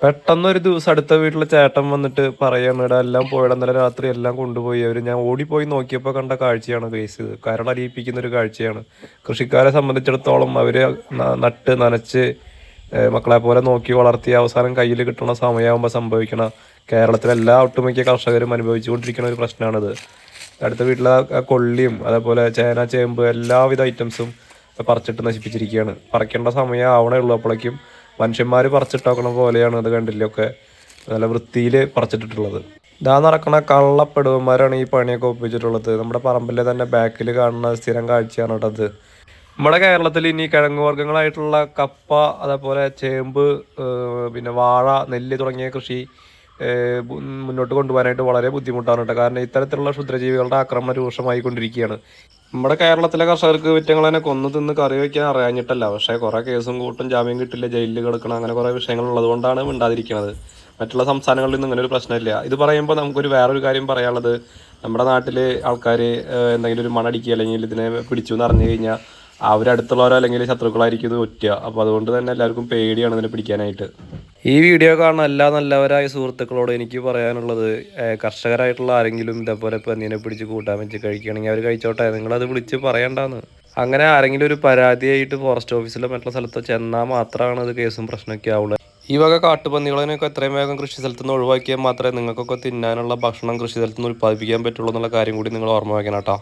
പെട്ടെന്നൊരു ദിവസം അടുത്ത വീട്ടിലെ ചേട്ടൻ വന്നിട്ട് പറയാണ് "എടാ എല്ലാം പോയെടാ ഇന്നലെ രാത്രി എല്ലാം കൊണ്ടുപോയി അവര്." ഞാൻ ഓടിപ്പോയി നോക്കിയപ്പോൾ കണ്ട കാഴ്ചയാണ് ഗൈസ് ഇത്. കരളലിയിപ്പിക്കുന്ന ഒരു കാഴ്ചയാണ്. കൃഷിക്കാരെ സംബന്ധിച്ചിടത്തോളം അവര് നട്ട് നനച്ച് മക്കളെ പോലെ നോക്കി വളർത്തി അവസാനം കയ്യിൽ കിട്ടുന്ന സമയമാകുമ്പോൾ സംഭവിക്കണ കേരളത്തിലെ എല്ലാ ഒട്ടുമിക്ക കർഷകരും അനുഭവിച്ചുകൊണ്ടിരിക്കുന്ന ഒരു പ്രശ്നമാണിത്. അടുത്ത വീട്ടിലെ കൊള്ളിയും അതേപോലെ ചേന ചേമ്പ് എല്ലാവിധ ഐറ്റംസും പറിച്ചിട്ട് നശിപ്പിച്ചിരിക്കുകയാണ്. പറിക്കേണ്ട സമയം ആവണേ ഉള്ളൂ. അപ്പോഴേക്കും മനുഷ്യന്മാർ പറിച്ചിട്ടാക്കണ പോലെയാണ് അത് കണ്ടില്ലേ ഒക്കെ നല്ല വൃത്തിയിൽ പറിച്ചിട്ടിട്ടുള്ളത്. ഇതാ നടക്കണ കള്ളപ്പെടുവന്മാരാണ് ഈ പണിയൊക്കെ ഒപ്പിച്ചിട്ടുള്ളത്. നമ്മുടെ പറമ്പിലെ തന്നെ ബാക്കിൽ കാണുന്ന സ്ഥിരം കാഴ്ചയാണ് കേട്ടോ അത്. നമ്മുടെ കേരളത്തിൽ ഇനി കിഴങ്ങ് വർഗ്ഗങ്ങളായിട്ടുള്ള കപ്പ അതേപോലെ ചേമ്പ് പിന്നെ വാഴ നെല്ല് തുടങ്ങിയ കൃഷി മുന്നോട്ട് കൊണ്ടുപോകാനായിട്ട് വളരെ ബുദ്ധിമുട്ടാണ് കേട്ടോ. കാരണം ഇത്തരത്തിലുള്ള ക്ഷുദ്രജീവികളുടെ ആക്രമണം രൂക്ഷമായിക്കൊണ്ടിരിക്കുകയാണ്. നമ്മുടെ കേരളത്തിലെ കർഷകർക്ക് വിറ്റങ്ങളെ കൊന്നു തിന്ന് കറി വയ്ക്കാൻ അറിയാഞ്ഞിട്ടല്ല, പക്ഷേ കുറേ കേസും കൂട്ടും ജാമ്യം കിട്ടില്ല ജയിലിൽ കിടക്കണം അങ്ങനെ കുറേ വിഷയങ്ങൾ ഉള്ളതുകൊണ്ടാണ് മിണ്ടാതിരിക്കുന്നത്. മറ്റുള്ള സംസ്ഥാനങ്ങളിൽ നിന്നും ഇങ്ങനെ ഒരു പ്രശ്നമില്ല. ഇത് പറയുമ്പോൾ നമുക്കൊരു വേറൊരു കാര്യം പറയാനുള്ളത്, നമ്മുടെ നാട്ടിൽ ആൾക്കാർ എന്തെങ്കിലും ഒരു മണടിക്കുക അല്ലെങ്കിൽ ഇതിനെ പിടിച്ചു എന്ന് അറിഞ്ഞു കഴിഞ്ഞാൽ അവരടുത്തുള്ളവരോ അല്ലെങ്കിൽ ശത്രുക്കളായിരിക്കും ഇത് ഒറ്റുക. അപ്പോൾ അതുകൊണ്ട് തന്നെ എല്ലാവർക്കും പേടിയാണ് ഇതിനെ പിടിക്കാനായിട്ട്. ഈ വീഡിയോ കാണുന്ന എല്ലാ നല്ലവരായ സുഹൃത്തുക്കളോട് എനിക്ക് പറയാനുള്ളത്, കർഷകരായിട്ടുള്ള ആരെങ്കിലും ഇതേപോലെ പന്നീനെ പിടിച്ച് കൂട്ടാൻ വെച്ച് കഴിക്കുകയാണെങ്കിൽ അവർ കഴിച്ചോട്ടെ, നിങ്ങളത് വിളിച്ച് പറയണ്ടാന്ന്. അങ്ങനെ ആരെങ്കിലും ഒരു പരാതിയായിട്ട് ഫോറസ്റ്റ് ഓഫീസിലോ മറ്റുള്ള സ്ഥലത്തോ ചെന്നാൽ മാത്രമാണ് അത് കേസും പ്രശ്നമൊക്കെ ആവുള്ളൂ. ഈ വക കാട്ടുപന്നികളെയൊക്കെ എത്രയും വേഗം കൃഷി സ്ഥലത്ത് നിന്ന് ഒഴിവാക്കിയാൽ മാത്രമേ നിങ്ങൾക്കൊക്കെ തിന്നാനുള്ള ഭക്ഷണം കൃഷി സ്ഥലത്ത് നിന്ന് ഉൽപ്പാദിപ്പിക്കാൻ പറ്റുള്ളൂ എന്നുള്ള കാര്യം കൂടി നിങ്ങൾ ഓർമ്മ വയ്ക്കണം കേട്ടോ.